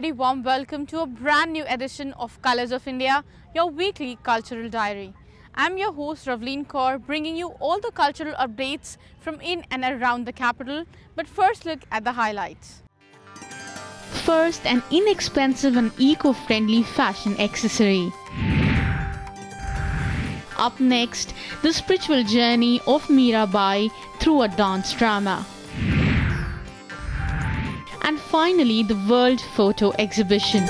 very warm welcome to a brand new edition of Colors of India, your weekly cultural diary. I'm your host Ravleen Kaur, bringing you all the cultural updates from in and around the capital. But first, look at the highlights. First, an inexpensive and eco-friendly fashion accessory. Up next, the spiritual journey of Mirabai through a dance drama. And finally, the World Photo Exhibition.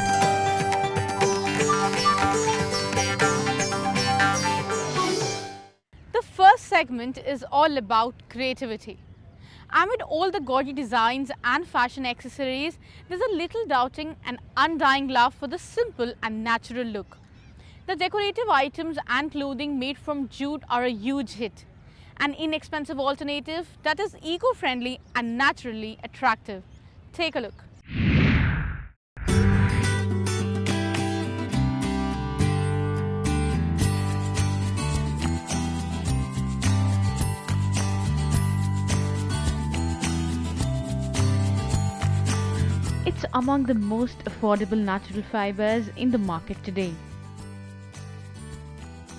The first segment is all about creativity. Amid all the gaudy designs and fashion accessories, there's a little doubting and undying love for the simple and natural look. The decorative items and clothing made from jute are a huge hit, an inexpensive alternative that is eco-friendly and naturally attractive. Take a look. It's among the most affordable natural fibers in the market today.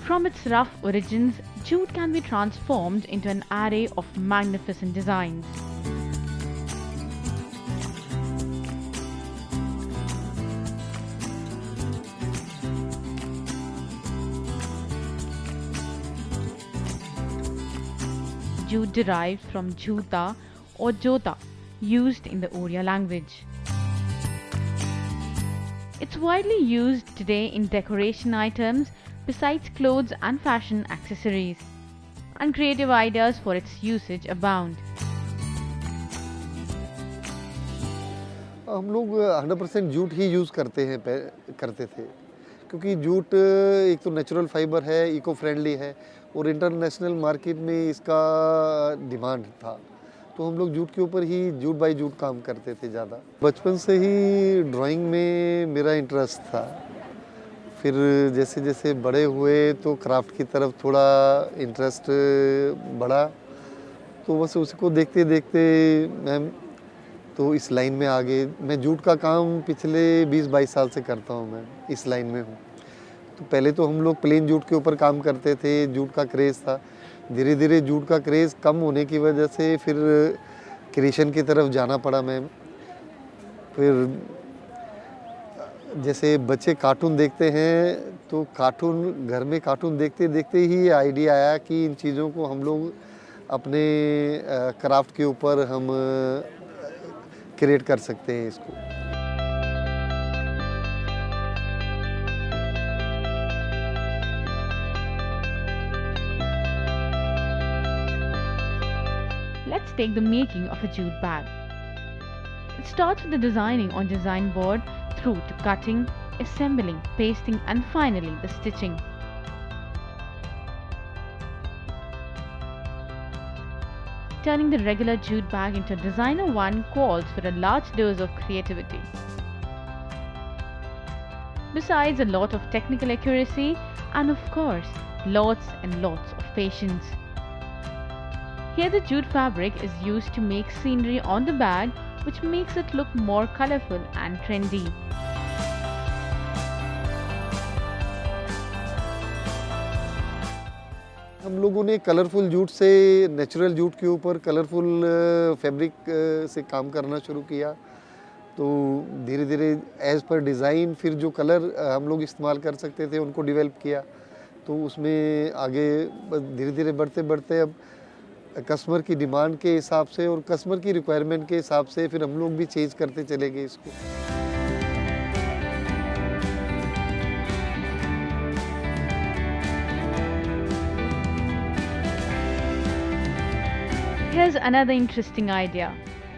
From its rough origins, jute can be transformed into an array of magnificent designs. Jute derived from juta or jota, used in the Oriya language. It's widely used today in decoration items besides clothes and fashion accessories, and creative ideas for its usage abound. हम लोग 100% jute ही use करते थे क्योंकि jute एक तो natural fibre है, eco friendly है और इंटरनेशनल मार्केट में इसका डिमांड था, तो हम लोग जूट के ऊपर ही जूट बाई जूट काम करते थे ज़्यादा। बचपन से ही ड्राइंग में मेरा इंटरेस्ट था, फिर जैसे जैसे बड़े हुए तो क्राफ्ट की तरफ थोड़ा इंटरेस्ट बढ़ा, तो बस उसको देखते देखते मैं तो इस लाइन में आ गए। मैं जूट का काम पिछले 20-22 साल से करता हूँ, मैं इस लाइन में हूँ। तो पहले तो हम लोग प्लेन जूट के ऊपर काम करते थे, जूट का क्रेज़ था। धीरे धीरे जूट का क्रेज़ कम होने की वजह से फिर क्रिएशन की तरफ जाना पड़ा मैं। फिर जैसे बच्चे कार्टून देखते हैं, तो कार्टून घर में कार्टून देखते देखते ही आइडिया आया कि इन चीज़ों को हम लोग अपने क्राफ्ट के ऊपर हम क्रिएट कर सकते हैं इसको। Let's take the making of a jute bag. It starts with the designing on design board through to cutting, assembling, pasting and finally the stitching. Turning the regular jute bag into a designer one calls for a large dose of creativity. Besides a lot of technical accuracy and of course lots and lots of patience. Here the jute fabric is used to make scenery on the bag, which makes it look more colorful and trendy. हम लोगों ने colourful jute से natural jute के ऊपर colourful fabric से काम करना शुरू किया, तो धीरे धीरे एज़ पर डिज़ाइन फिर जो कलर हम लोग इस्तेमाल कर सकते थे उनको डेवलप किया, तो उसमें आगे धीरे धीरे बढ़ते बढ़ते अब कस्टमर की डिमांड के हिसाब से और कस्टमर की रिक्वायरमेंट के हिसाब से फिर हम लोग भी चेंज करते चले गए इसको। Here's another interesting idea.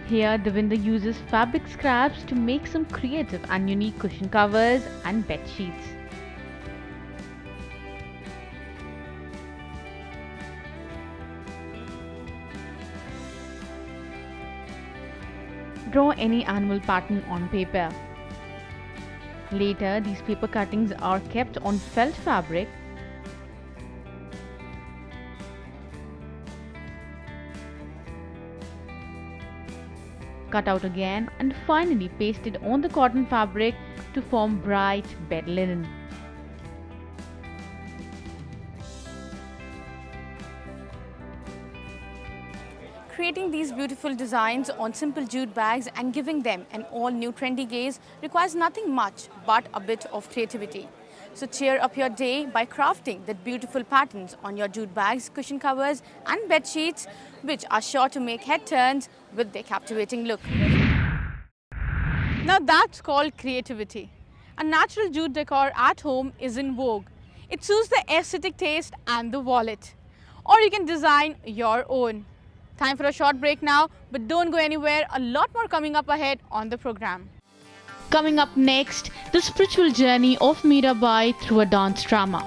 Here Devinder uses fabric scraps to make some creative and unique cushion covers and bed sheets. Draw any animal pattern on paper. Later, these paper cuttings are kept on felt fabric cut out again and finally pasted on the cotton fabric to form bright bed linen. Creating these beautiful designs on simple jute bags and giving them an all-new trendy gaze requires nothing much but a bit of creativity. So cheer up your day by crafting the beautiful patterns on your jute bags, cushion covers and bed sheets, which are sure to make head turns with their captivating look. Now that's called creativity. A natural jute decor at home is in vogue. It suits the aesthetic taste and the wallet. Or you can design your own. Time for a short break now, but don't go anywhere. A lot more coming up ahead on the program. Coming up next, the spiritual journey of Mirabai through a dance drama.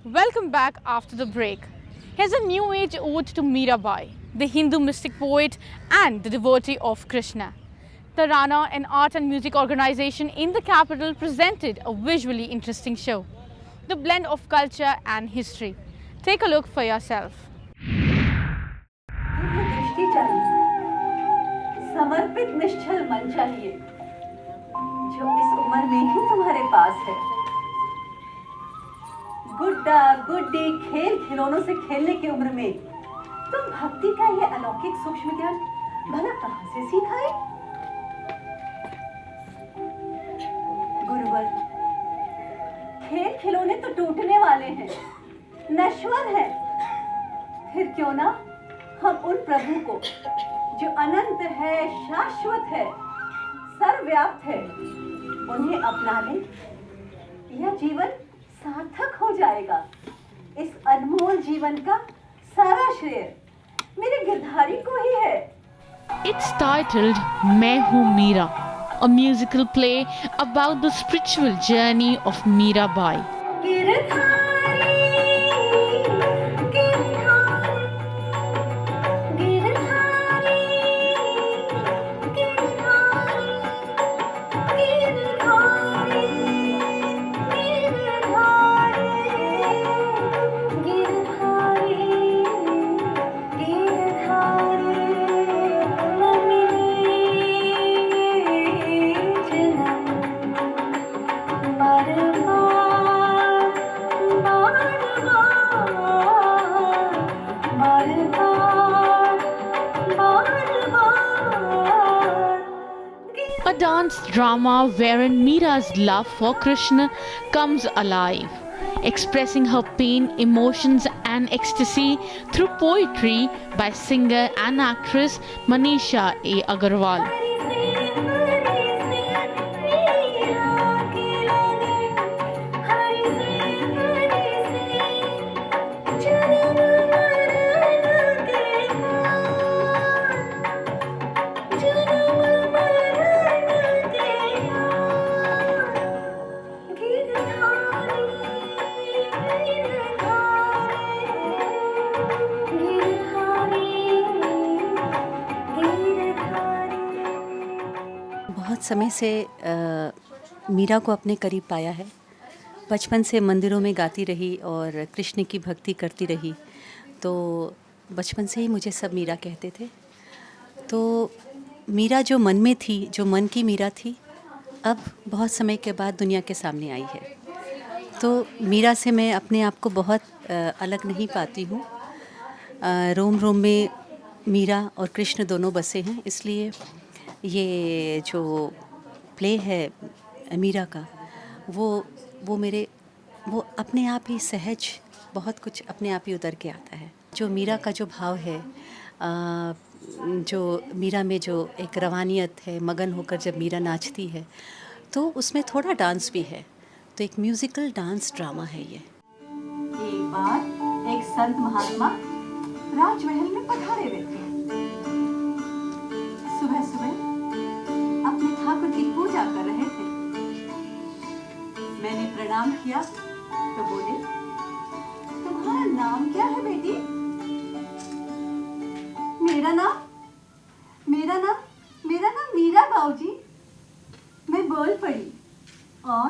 Welcome back after the break. Here's a new age ode to Mirabai, the Hindu mystic poet and the devotee of Krishna. Tarana, an art and music organization in the capital, presented a visually interesting show. The blend of culture and history. Take a look for yourself. दृष्टि चाहिए, समर्पित निश्चल मन चाहिए, जो इस उम्र में ही तुम्हारे पास है। गुड्डा गुड्डी खेल खिलौनों से खेलने की उम्र में तुम भक्ति का ये अलौकिक सूक्ष्म ज्ञान भला कहाँ से सीखा है? गुरुवर, खेल खिलौने तो टूटने वाले हैं, नश्वर हैं। फिर क्यों ना हम उन प्रभु को जो अनंत है, शाश्वत है, सर्वव्याप्त है, उन्हें अपना लें। यह जीवन सार्थक हो जाएगा। इस अनमोल जीवन का सारा श्रेय मेरे गिरधारी को ही है। It's titled Main Hoon Meera, a musical play about the spiritual journey of Mirabai. A dance drama wherein Meera's love for Krishna comes alive, expressing her pain, emotions and ecstasy through poetry by singer and actress Manisha A. Agarwal. बहुत समय से मीरा को अपने करीब पाया है। बचपन से मंदिरों में गाती रही और कृष्ण की भक्ति करती रही, तो बचपन से ही मुझे सब मीरा कहते थे। तो मीरा जो मन में थी, जो मन की मीरा थी, अब बहुत समय के बाद दुनिया के सामने आई है। तो मीरा से मैं अपने आप को बहुत अलग नहीं पाती हूँ। रोम रोम में मीरा और कृष्ण दोनों बसे हैं, इसलिए ये जो प्ले है मीरा का, वो अपने आप ही सहज बहुत कुछ अपने आप ही उतर के आता है। जो मीरा का जो भाव है, जो मीरा में जो एक रवानियत है, मगन होकर जब मीरा नाचती है, तो उसमें थोड़ा डांस भी है। तो एक म्यूज़िकल डांस ड्रामा है ये। एक बार एक संत महात्मा राजमहल में पधारे हुए थे। सुबह सुबह अपने ठाकुर की पूजा कर रहे थे। मैंने प्रणाम किया तो बोले, तुम्हारा नाम क्या है बेटी? मेरा नाम मीरा बाबूजी। मैं बोल पड़ी और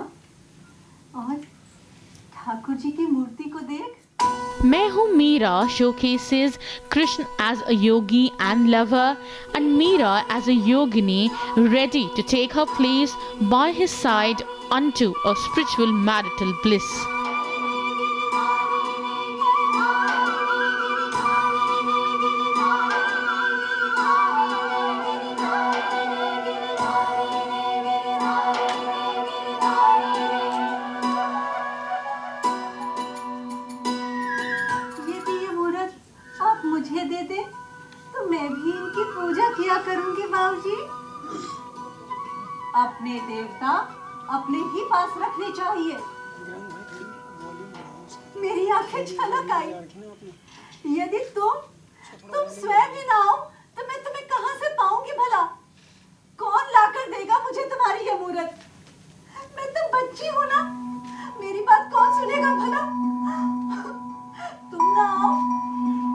ठाकुर जी की मूर्ति को देख मैं हूँ Meera showcases Krishna as a yogi and lover and Meera as a yogini ready to take her place by his side unto a spiritual marital bliss. यदि ये मूर्त आप मुझे दे दे तो मैं भी इनकी पूजा किया करूंगी बाबूजी। अपने देवता अपने ही पास रखने चाहिए। मेरी आंखें छलक आई। यदि तुम स्वयं ही ना हो तो मैं तुम्हें कहां से पाऊंगी भला? कौन लाकर देगा मुझे तुम्हारी ये मूर्त? मैं तो बच्ची हूं ना, मेरी बात कौन सुनेगा भला? तुम ना आओ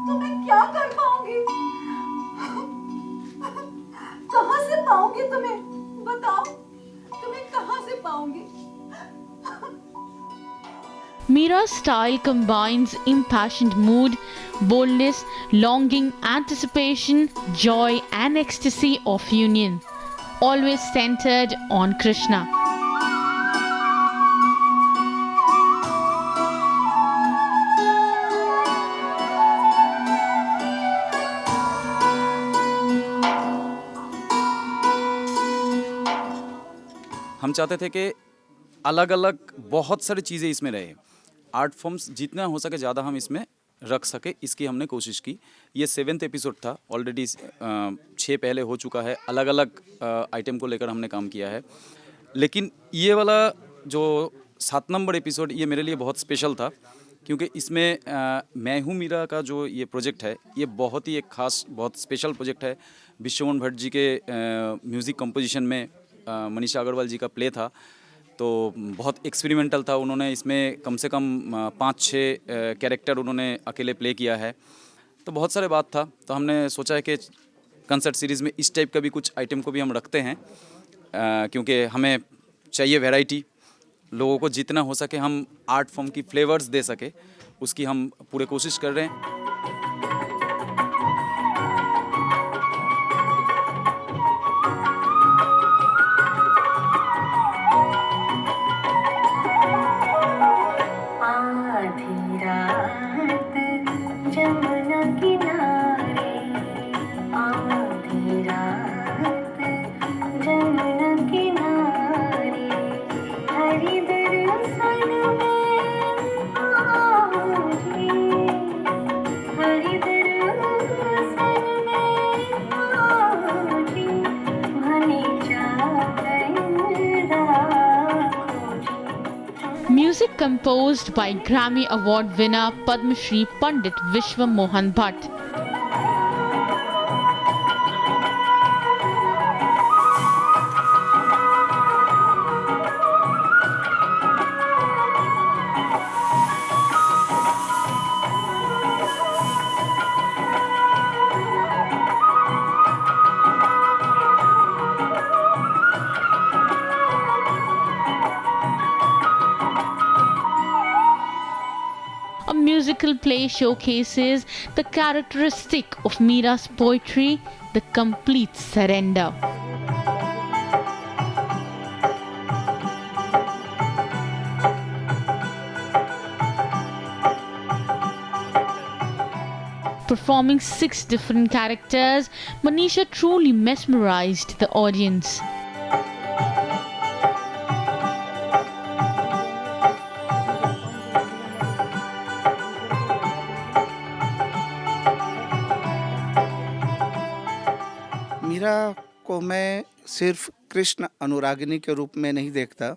तो मैं क्या कर पाऊंगी? कहां से पाऊंगी तुम्हें? बताओ, तुम्हें कहां से पाऊंगी? Meera's style combines impassioned mood, boldness, longing, anticipation, joy, and ecstasy of union, always centered on Krishna. हम चाहते थे कि अलग अलग बहुत सारी चीज़ें इसमें रहे, आर्ट फॉर्म्स जितना हो सके ज़्यादा हम इसमें रख सके, इसकी हमने कोशिश की। ये 7th एपिसोड था, ऑलरेडी 6 पहले हो चुका है, अलग अलग आइटम को लेकर हमने काम किया है। लेकिन ये वाला जो 7 नंबर एपिसोड, ये मेरे लिए बहुत स्पेशल था क्योंकि इसमें मैं हूँ मीरा का जो ये प्रोजेक्ट है, ये बहुत ही एक ख़ास, बहुत स्पेशल प्रोजेक्ट है। विश्वमोहन भट्ट जी के म्यूज़िक कंपोजिशन में मनीषा अग्रवाल जी का प्ले था, तो बहुत एक्सपेरिमेंटल था। उन्होंने इसमें कम से कम 5-6 कैरेक्टर उन्होंने अकेले प्ले किया है, तो बहुत सारे बात था। तो हमने सोचा है कि कंसर्ट सीरीज़ में इस टाइप का भी कुछ आइटम को भी हम रखते हैं, क्योंकि हमें चाहिए वैरायटी। लोगों को जितना हो सके हम आर्ट फॉर्म की फ्लेवर्स दे सके, उसकी हम पूरे कोशिश कर रहे हैं। Music composed by Grammy Award winner Padma Shri Pandit Vishwa Mohan Bhatt. A musical play showcases the characteristic of Meera's poetry, the complete surrender. Performing 6 different characters, Manisha truly mesmerized the audience. Meera को मैं सिर्फ कृष्ण अनुरागिनी के रूप में नहीं देखता।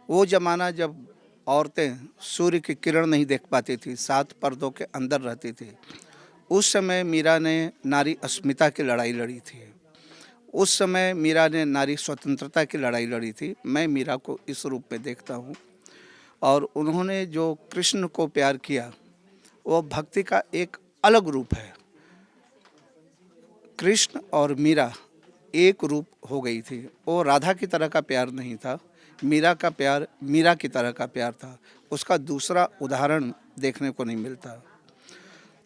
वो ज़माना जब औरतें सूर्य की किरण नहीं देख पाती थी, 7 पर्दों के अंदर रहती थी, उस समय मीरा ने नारी अस्मिता की लड़ाई लड़ी थी। उस समय मीरा ने नारी स्वतंत्रता की लड़ाई लड़ी थी। मैं मीरा को इस रूप में देखता हूँ, और उन्होंने जो कृष्ण को प्यार किया वो भक्ति का एक अलग रूप है। कृष्ण और मीरा एक रूप हो गई थी। वो राधा की तरह का प्यार नहीं था, मीरा का प्यार मीरा की तरह का प्यार था। उसका दूसरा उदाहरण देखने को नहीं मिलता।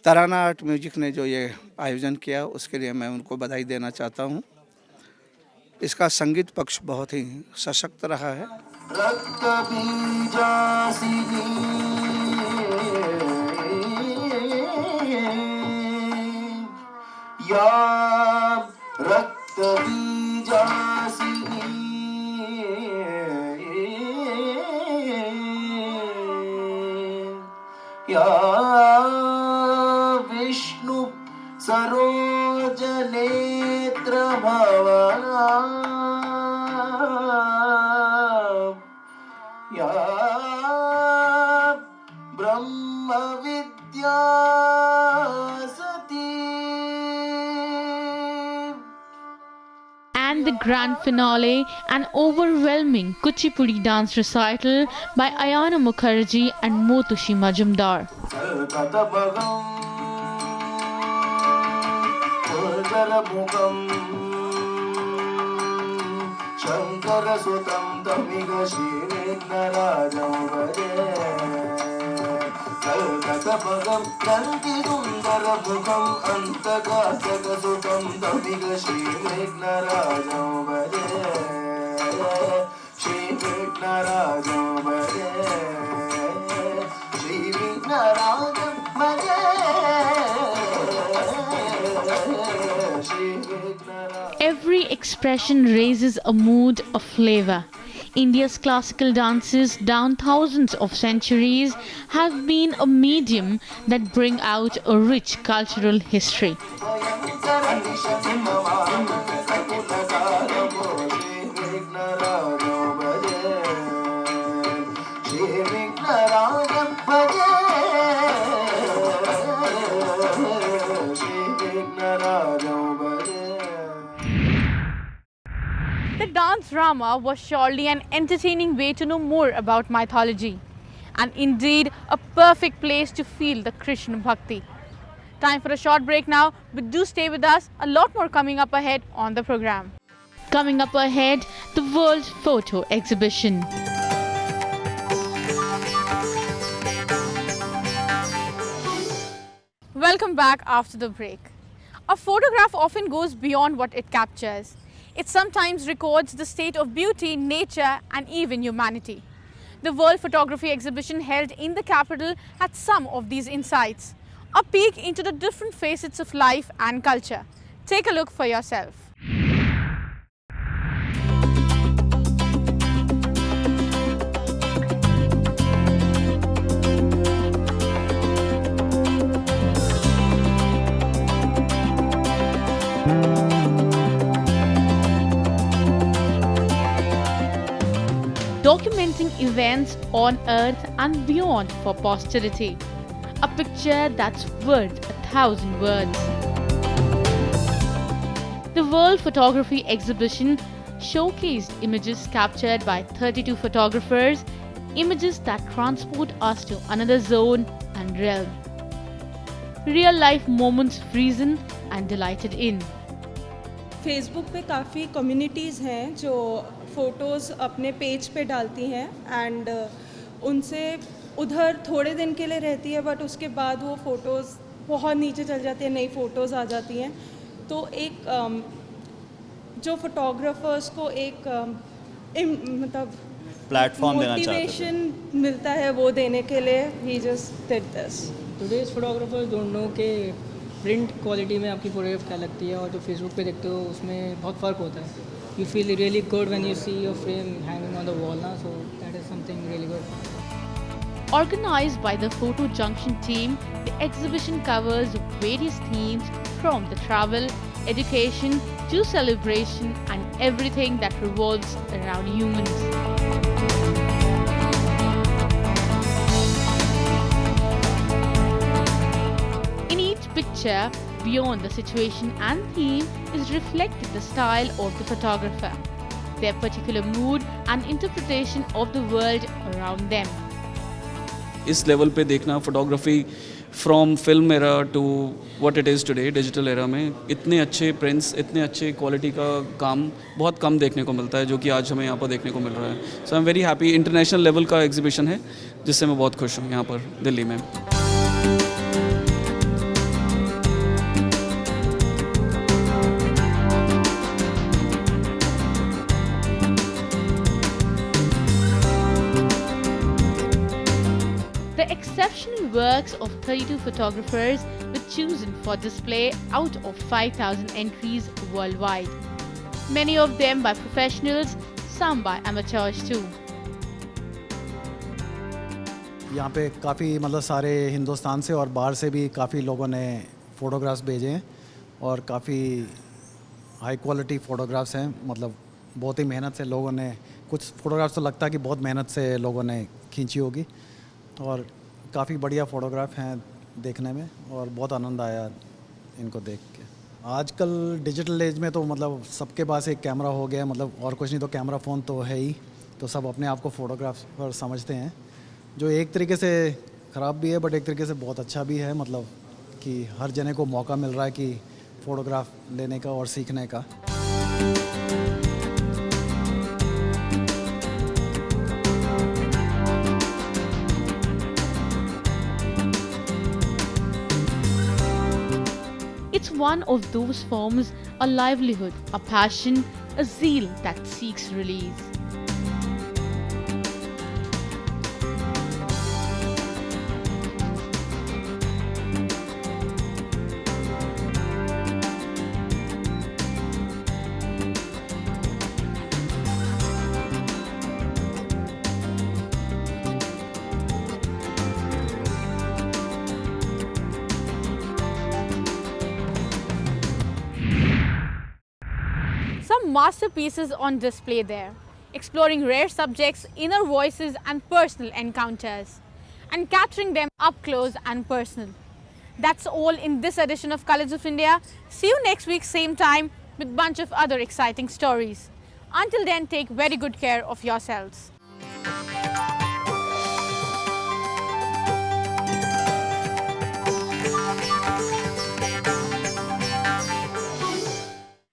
तराना आर्ट म्यूजिक ने जो ये आयोजन किया उसके लिए मैं उनको बधाई देना चाहता हूँ। इसका संगीत पक्ष बहुत ही सशक्त रहा है। रक्त बीजासिनी या रक्त बीजासिनी या विष्णु सरोज नेत्र भवना या ब्रह्म विद्या सती। And the grand finale, an overwhelming Kuchipudi dance recital by Ayana Mukherjee and Motushi Majumdar. Shankar सुतं तमिग श्रीविघ्नराजं भजे कल्कतपगं नन्दिसुन्दरमुखम् अन्तकासकसुतं तमिग श्रीविघ्नराजं भजे श्रीविघ्नराजं भजे श्रीविघ्नराजं भजे श्रीविघ्नराजं। Every expression raises a mood of flavor. India's classical dances down thousands of centuries have been a medium that bring out a rich cultural history. The dance drama was surely an entertaining way to know more about mythology, and indeed a perfect place to feel the Krishna Bhakti. Time for a short break now, but do stay with us. A lot more coming up ahead on the program. Coming up ahead, the World Photo Exhibition. Welcome back after the break. A photograph often goes beyond what it captures. It sometimes records the state of beauty, nature, and even humanity. The World Photography Exhibition held in the capital had some of these insights. A peek into the different facets of life and culture. Take a look for yourself. Documenting events on Earth and beyond for posterity. A picture that's worth 1,000 words. The World Photography Exhibition showcased images captured by 32 photographers, images that transport us to another zone and realm. Real-life moments frozen and delighted in. Facebook पे काफ़ी communities हैं जो photos अपने page पे डालती हैं and उनसे उधर थोड़े दिन के लिए रहती है बट उसके बाद वो फ़ोटोज़ बहुत नीचे चल जाती है, नई फ़ोटोज़ आ जाती हैं। तो एक जो फोटोग्राफर्स को एक मतलब प्लेटफॉर्म देना चाहते थे। मोटिवेशन मिलता है वो देने के लिए ही just did this. Today's photographers don't know कि प्रिंट क्वालिटी में आपकी फोटोग्राफ क्या लगती है और जो फेसबुक पे देखते हो उसमें बहुत फ़र्क होता है। You feel really good when you see your frame hanging on the wall ना, so that is something really good. Organized by the Photo Junction team, the exhibition covers various themes from the travel, education to celebration and everything that revolves around humans. In each picture, beyond the situation and theme, is reflected the style of the photographer, their particular mood and interpretation of the world around them. इस level पे देखना photography from film era to what it is today digital era में, इतने अच्छे prints, इतने अच्छे quality का काम बहुत कम देखने को मिलता है जो कि आज हमें यहाँ पर देखने को मिल रहा है। So I am very happy. International level का एग्जीबिशन है जिससे मैं बहुत खुश हूँ यहाँ पर दिल्ली में। The exceptional works of 32 photographers were chosen for display out of 5,000 entries worldwide. Many of them by professionals, some by amateurs too. यहाँ पे काफ़ी मतलब सारे हिंदुस्तान से और बाहर से भी काफ़ी लोगों ने फ़ोटोग्राफ्स भेजे हैं और काफ़ी हाई क्वालिटी फ़ोटोग्राफ्स हैं। मतलब बहुत ही मेहनत से लोगों ने, कुछ फ़ोटोग्राफ्स तो लगता है कि बहुत मेहनत से लोगों ने खींची होगी और काफ़ी बढ़िया फ़ोटोग्राफ हैं देखने में और बहुत आनंद आया इनको देख के। आजकल डिजिटल एज में तो मतलब सबके पास एक कैमरा हो गया, मतलब और कुछ नहीं तो कैमरा फ़ोन तो है ही, तो सब अपने आप को फ़ोटोग्राफर समझते हैं, जो एक तरीके से ख़राब भी है बट एक तरीके से बहुत अच्छा भी है। मतलब कि हर जने को मौका मिल रहा है कि फ़ोटोग्राफ लेने का और सीखने का। It's one of those forms, a livelihood, a passion, a zeal that seeks release. Some masterpieces on display there, exploring rare subjects, inner voices and personal encounters, and capturing them up close and personal. That's all in this edition of Colors of India. See you next week, same time, with a bunch of other exciting stories. Until then, take very good care of yourselves.